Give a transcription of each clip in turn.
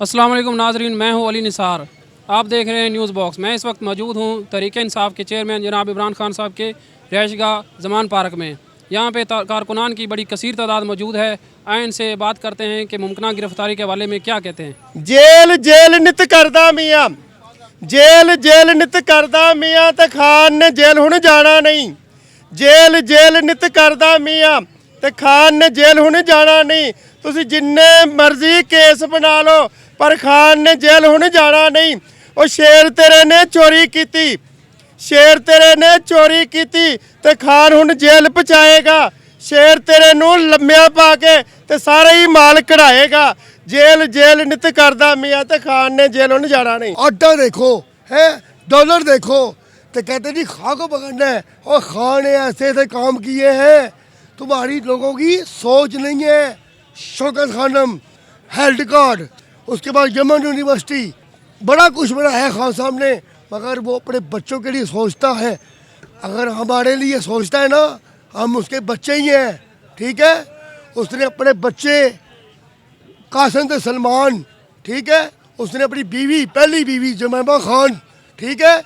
अस्सलाम वालेकुम नाजरीन, मैं हूं अली निसार। आप देख रहे हैं न्यूज़ बॉक्स। मैं इस वक्त मौजूद हूं तहरीक इंसाफ के चेयरमैन जनाब इमरान खान साहब के रिहाइशगाह ज़मान पार्क में। यहां पे कारकुनान की बड़ी कसीर तादाद मौजूद है। आए इनसे बात करते हैं कि मुमकिन गिरफ्तारी के हवाले में क्या कहते हैं। जेल जेल नित करदा मियाँ, जेल जेल नित करदा मियाँ ते खान ने जेल हुण जाना नहीं। जेल जेल नित करदा मियाँ ते खान ने जेल हुण जाना नहीं। तुसी जिन्ने मर्जी केस बना लो पर खान ने जेल हुण जाना नहीं। और शेर तेरे ने चोरी की, शेर तेरे ने चोरी की ते खान हुण जेल पहुँचाएगा। शेर तेरे नू लम्मिया पा के ते सारा ही माल कढ़ाएगा। जेल जेल नित करदा मियाँ ते खान ने जेल हुण जाना नहीं। आटा देखो है, डॉलर देखो तो कहते जी खां को पकड़ना है। और खान ने ऐसे ऐसे काम किए हैं, तुम्हारी लोगों की सोच नहीं है। शौकत खानम हेल्थ कार्ड, उसके बाद यमन यूनिवर्सिटी, बड़ा कुछ बना है खान साहब ने, मगर वो अपने बच्चों के लिए सोचता है। अगर हमारे लिए सोचता है ना, हम उसके बच्चे ही हैं, ठीक है। उसने अपने बच्चे कासिम से सलमान, ठीक है, उसने अपनी बीवी, पहली बीवी जमैमा खान, ठीक है।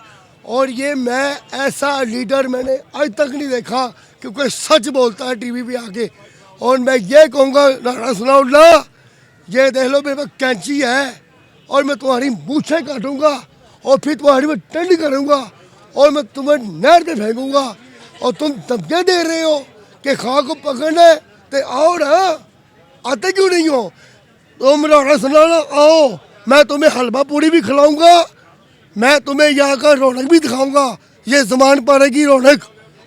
और ये मैं ऐसा लीडर मैंने आज तक नहीं देखा क्योंकि सच बोलता है टीवी पे आके। और मैं ये कहूँगा राणा सनाउल्लाह, ये देख लो मेरे पास कैंची है और मैं तुम्हारी मूछें काटूंगा और फिर तुम्हारी मैं टेंड करूँगा और मैं तुम्हें नहर पे फेंकूँगा। और तुम धमकियाँ दे रहे हो कि खां को पकड़ना है तो आओ ना, आते क्यों नहीं हो? तुम राणा सनाउल्लाह आओ, मैं तुम्हें हलवा पूरी भी खिलाऊँगा, मैं तुम्हें यहाँ का रौनक भी दिखाऊँगा। ये ज़मान पार्क की रौनक,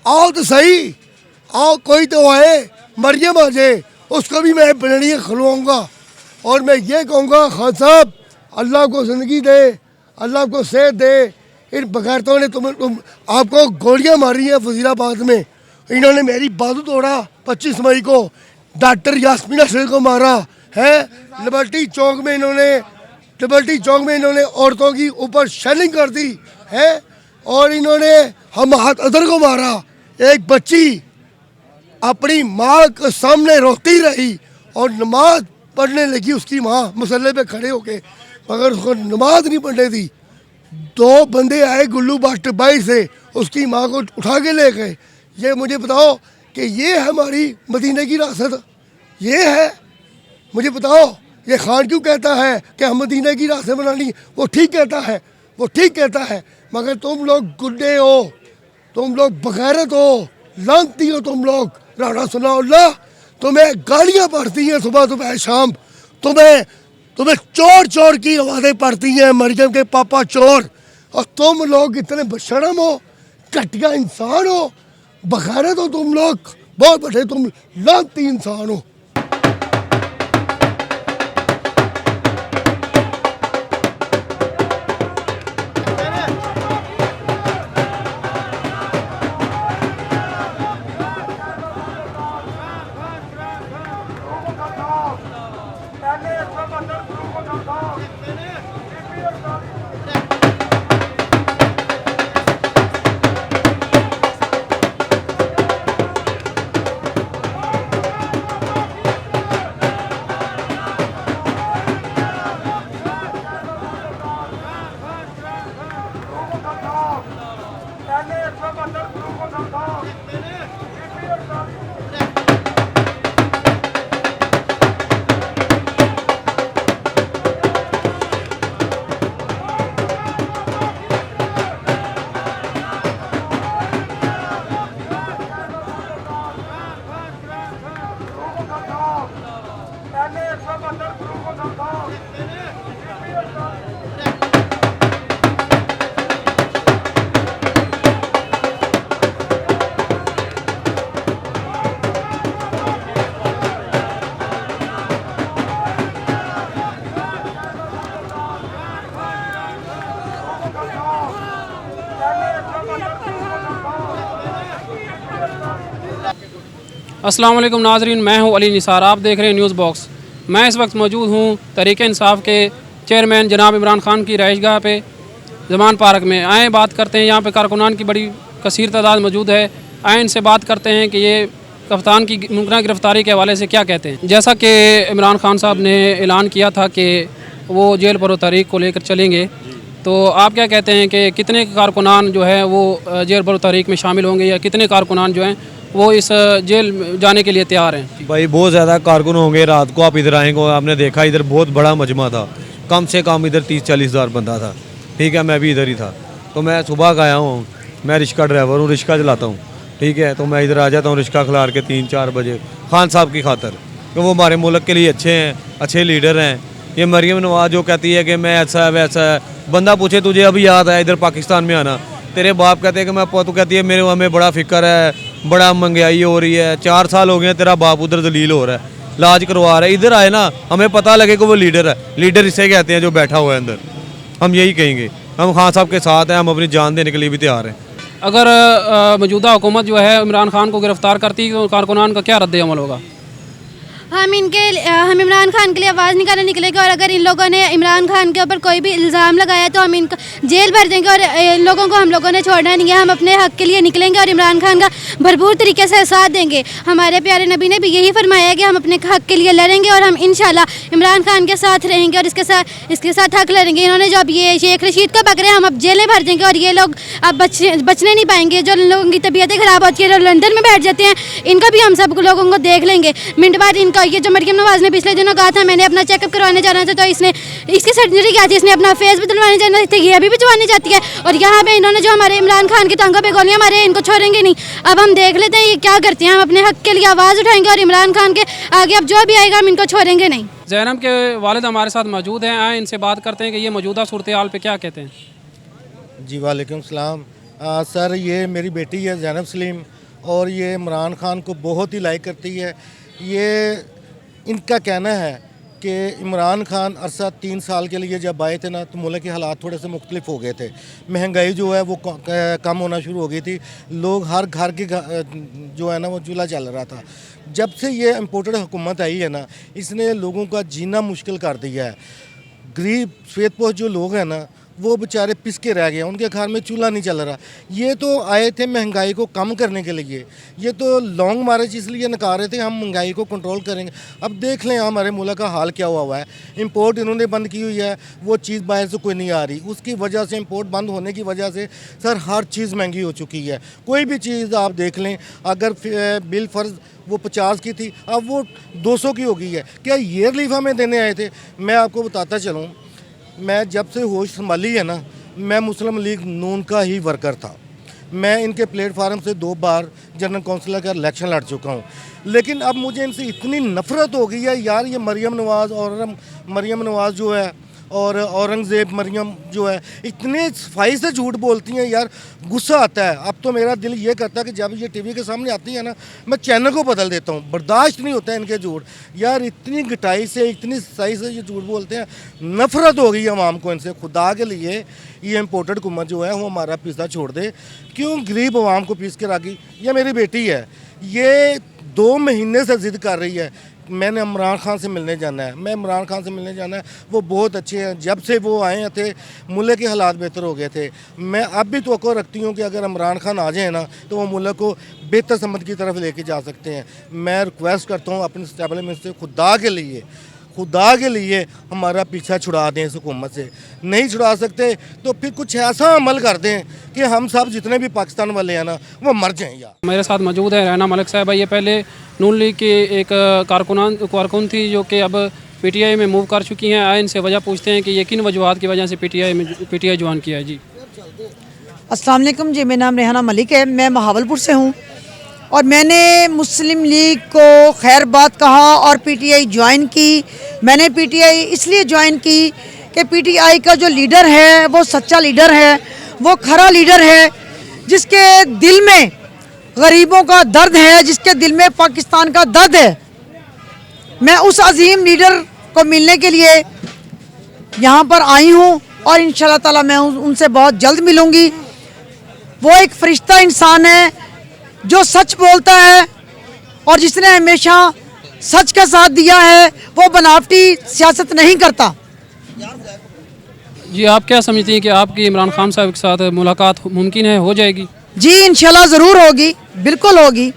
आओ तो सही, आओ कोई तो आए, मरियम आ जाए, उसको भी मैं बिरयानी खिलवाऊँगा। और मैं ये कहूँगा खान साहब, अल्लाह को ज़िंदगी दे, अल्लाह को सेहत दे। इन बगैरतों ने तुम आपको गोलियाँ मारी हैं वज़ीराबाद में। इन्होंने मेरी बाजू तोड़ा 25 मई को, डॉक्टर यास्मीना शेख को मारा है। लिबर्टी चौक में इन्होंने औरतों की ऊपर शेलिंग कर दी है। और इन्होंने हम हाथ अदर को मारा। एक बच्ची अपनी माँ के सामने रोती रही और नमाज पढ़ने लगी उसकी माँ मसल्ले पे खड़े होके, मगर उसको नमाज नहीं पढ़ने दी। 2 बंदे आए गुल्लू बास्ट बाई से, उसकी माँ को उठा के ले गए। ये मुझे बताओ कि ये हमारी मदीने की रासत ये है? मुझे बताओ, ये खान क्यों कहता है कि हम मदीने की रासत बनानी? वो ठीक कहता है, वो ठीक कहता है, मगर तुम लोग गुड्डे हो, तुम लोग बगैरत हो, लानती हो तुम लोग। राणा सनाउल्लाह, तुम्हें गालियाँ पड़ती हैं सुबह सुबह शाम, तुम्हें चोर चोर की आवाज़ें पड़ती हैं, मरियम के पापा चोर। और तुम लोग इतने बेशर्म हो, घटिया इंसान हो, बगैरत हो तुम लोग, बहुत बड़े तुम लानती इंसान हो। अस्सलाम वालेकुम नाजरीन, मैं हूं अली निसार। आप देख रहे हैं न्यूज़ बॉक्स। मैं इस वक्त मौजूद हूं तहरीक इंसाफ के चेयरमैन जनाब इमरान खान की रिहाइशगाह पे ज़मान पार्क में। आए बात करते हैं, यहाँ पे कारकुनान की बड़ी कसीर तादाद मौजूद है। आए इनसे बात करते हैं कि ये कप्तान की मुमकिन गिरफ्तारी के हवाले से क्या कहते हैं। जैसा कि इमरान खान साहब ने ऐलान किया था कि वो जेल पर तहरीक को लेकर चलेंगे, तो आप क्या कहते हैं कि कितने कारकुनान जो है वो जेल पर तहरीक में शामिल होंगे, या कितने कारकुनान जो हैं वो इस जेल जाने के लिए तैयार हैं? भाई बहुत ज़्यादा कारकुन होंगे। रात को आप इधर आएंगे, आपने देखा इधर बहुत बड़ा मजमा था, कम से कम इधर 30-40 हज़ार बंदा था। ठीक है, मैं भी इधर ही था। तो मैं सुबह का आया हूँ, मैं रिक्शा ड्राइवर हूँ, रिक्शा चलाता हूँ। ठीक है, तो मैं इधर आ जाता हूँ रिक्शा खिलार के 3-4 बजे खान साहब की खातर, कि वो हमारे मुल्क के लिए अच्छे हैं, अच्छे लीडर हैं। ये मरियम नवाज जो कहती है कि मैं ऐसा है वैसा है, बंदा पूछे तुझे अभी याद है इधर पाकिस्तान में आना, तेरे बाप कहते हैं कि मैं, तू कहती है मेरे हमें बड़ा फिक्र है, बड़ा महंगाई हो रही है, 4 साल हो गए हैं तेरा बाप उधर दलील हो रहा है, इलाज करवा रहा है। इधर आए ना, हमें पता लगे कि वो लीडर है। लीडर इसे कहते हैं जो बैठा हुआ है अंदर। हम यही कहेंगे, हम खान साहब के साथ हैं, हम अपनी जान देने के लिए भी तैयार हैं। अगर मौजूदा हुकूमत जो है इमरान खान को गिरफ्तार करती है तो कारकुनान का क्या रद्द अमल होगा? हम इमरान खान के लिए आवाज़ निकालने निकलेंगे, और अगर इन लोगों ने इमरान खान के ऊपर कोई भी इल्ज़ाम लगाया तो हम इनको जेल भर देंगे, और इन लोगों को हम लोगों ने छोड़ना नहीं है। हम अपने हक़ के लिए निकलेंगे और इमरान खान का भरपूर तरीके से साथ देंगे। हमारे प्यारे नबी ने भी यही फरमाया है कि हम अपने हक़ के लिए लड़ेंगे, और हम इंशाल्लाह इमरान खान के साथ रहेंगे और इसके साथ हक़ लड़ेंगे। इन्होंने जो अब ये शेख रशीद को पकड़े, हम अब जेलें भर देंगे, और ये लोग अब बचने नहीं पाएंगे। जो लोगों की तबीयतें ख़राब होती है, जो लंदन में बैठ जाते हैं, इनको भी हम सब लोगों को देख लेंगे। मिनट बाद इनका ये जो मरियम नवाज ने पिछले दिनों कहा था मैंने अपना चेकअप करवाने जाना था, तो इसकी सर्जरी क्या थी, इसने अपना फेस बदलवाने जाना था, ये अभी भी भिजवाने जाती है। और यहाँ पे इन्होंने जो हमारे इमरान खान की टांगों पे गोलियां मारी, इनको छोड़ेंगे नहीं। अब हम देख लेते हैं ये क्या करते हैं। हम अपने हक के लिए आवाज़ उठाएंगे, और इमरान खान के आगे अब जो भी आएगा हम इनको छोड़ेंगे नहीं। जैनब के वालिद हमारे साथ मौजूद हैं, आए इनसे बात करते हैं कि ये मौजूदा सूरत हाल पे क्या कहते हैं। जी वालेकुम सलाम। सर, ये मेरी बेटी है जैनब सलीम, और ये इमरान खान को बहुत ही लाइक करती है। ये इनका कहना है कि इमरान खान अरसा 3 साल के लिए जब आए थे ना, तो मुल्क के हालात थोड़े से मुख्तलिफ हो गए थे। महंगाई जो है वो कम होना शुरू हो गई थी। लोग हर घर के जो है ना वो चूल्हा चल रहा था। जब से ये इम्पोर्टेड हुकूमत आई है ना, इसने लोगों का जीना मुश्किल कर दिया है। गरीब सफ़ेदपोश जो लोग हैं ना, वो बेचारे पिस के रह गए, उनके घर में चूल्हा नहीं चल रहा। ये तो आए थे महंगाई को कम करने के लिए, ये तो लॉन्ग मार्च इसलिए निकाल रहे थे हम महंगाई को कंट्रोल करेंगे। अब देख लें हमारे मुल्क का हाल क्या हुआ है। इंपोर्ट इन्होंने बंद की हुई है, वो चीज़ बाहर से कोई नहीं आ रही। उसकी वजह से, इंपोर्ट बंद होने की वजह से सर हर चीज़ महंगी हो चुकी है। कोई भी चीज़ आप देख लें, अगर बिल फ़र्ज़ वो 50 की थी, अब वो 200 की हो गई है। क्या ये रिलीफ हमें देने आए थे? मैं आपको बताता चलूँ, मैं जब से होश संभाली है ना, मैं मुस्लिम लीग नून का ही वर्कर था। मैं इनके प्लेटफार्म से 2 बार जनरल काउंसिलर का इलेक्शन लड़ चुका हूँ, लेकिन अब मुझे इनसे इतनी नफ़रत हो गई है यार। ये मरियम नवाज़ जो है और औरंगज़ेब मरियम जो है, इतने सफाई से झूठ बोलती हैं यार, गुस्सा आता है। अब तो मेरा दिल ये करता है कि जब ये टीवी के सामने आती है ना, मैं चैनल को बदल देता हूँ। बर्दाश्त नहीं होता है इनके झूठ यार। इतनी घटाई से, इतनी सही से ये झूठ बोलते हैं, नफ़रत हो गई है आवाम को इनसे। खुदा के लिए ये इम्पोर्टेड हुकूमत जो है वो हमारा पिज़्ज़ा छोड़ दे। क्यों गरीब आवाम को पीस के रखी? ये मेरी बेटी है, ये 2 महीने से ज़िद कर रही है मैंने इमरान खान से मिलने जाना है, मैं इमरान खान से मिलने जाना है। वो बहुत अच्छे हैं, जब से वो आए थे मुल्क के हालात बेहतर हो गए थे। मैं अब भी तवक्को रखती हूँ कि अगर इमरान खान आ जाए ना, तो वो मुल्क को बेहतर समझ की तरफ लेके जा सकते हैं। मैं रिक्वेस्ट करता हूँ अपने स्टेबलिशमेंट से, खुदा के लिए हमारा पीछा छुड़ा दें इस हुकूमत से। नहीं छुड़ा सकते तो फिर कुछ ऐसा अमल कर दें कि हम सब जितने भी पाकिस्तान वाले हैं ना, वो मर जाएं यार। मेरे साथ मौजूद है रैना मलिक साहब। ये पहले नून लीग की एक कारकुन थी जो कि अब PTI में मूव कर चुकी हैं। आए इनसे वजह पूछते हैं कि ये किन वजूहत की वजह से PTI ज्वाइन किया है। जी अस्सलाम वालेकुम जी, मेरा नाम रेहाना मलिक है, मैं महावलपुर से हूँ, और मैंने मुस्लिम लीग को खैर बात कहा और PTI ज्वाइन की। मैंने PTI इसलिए ज्वाइन की कि PTI का जो लीडर है वो सच्चा लीडर है, वो खरा लीडर है, जिसके दिल में गरीबों का दर्द है, जिसके दिल में पाकिस्तान का दर्द है। मैं उस अजीम लीडर को मिलने के लिए यहाँ पर आई हूँ, और इंशाल्लाह ताला मैं उनसे बहुत जल्द मिलूँगी। वो एक फरिश्ता इंसान है जो सच बोलता है, और जिसने हमेशा सच का साथ दिया है, वो बनावटी सियासत नहीं करता। जी आप क्या समझती हैं कि आपकी इमरान खान साहब के साथ मुलाकात मुमकिन है, हो जाएगी? जी इंशाल्लाह ज़रूर होगी, बिल्कुल होगी।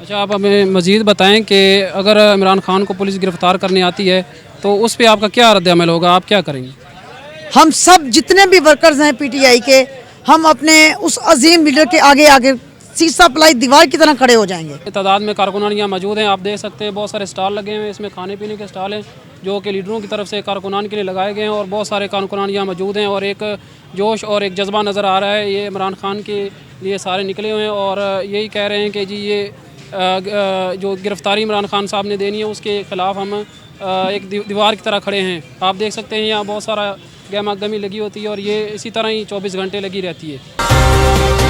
अच्छा, आप हमें मज़ीद बताएं कि अगर इमरान खान को पुलिस गिरफ्तार करने आती है तो उस पर आपका क्या रद्द अमल होगा, आप क्या करेंगे? हम सब जितने भी वर्कर्स हैं पीटीआई के, हम अपने उस अजीम लीडर के आगे आगे शीशा पलाई दीवार की तरह खड़े हो जाएंगे। तादाद में कारकुनान यहाँ मौजूद हैं, आप देख सकते हैं बहुत सारे स्टॉल लगे हुए हैं, इसमें खाने पीने के स्टॉल हैं जो कि लीडरों की तरफ से कारकुनान के लिए लगाए गए हैं और बहुत सारे कारकुनान यहाँ मौजूद हैं और एक जोश और एक जज्बा नज़र आ रहा है। ये इमरान खान के लिए सारे निकले हुए हैं और यही कह रहे हैं कि जी ये जो गिरफ़्तारी इमरान खान साहब ने देनी है उसके ख़िलाफ़ हम एक दीवार की तरह खड़े हैं। आप देख सकते हैं यहाँ बहुत सारा गहमा गहमी लगी होती है और ये इसी तरह ही 24 घंटे लगी रहती है।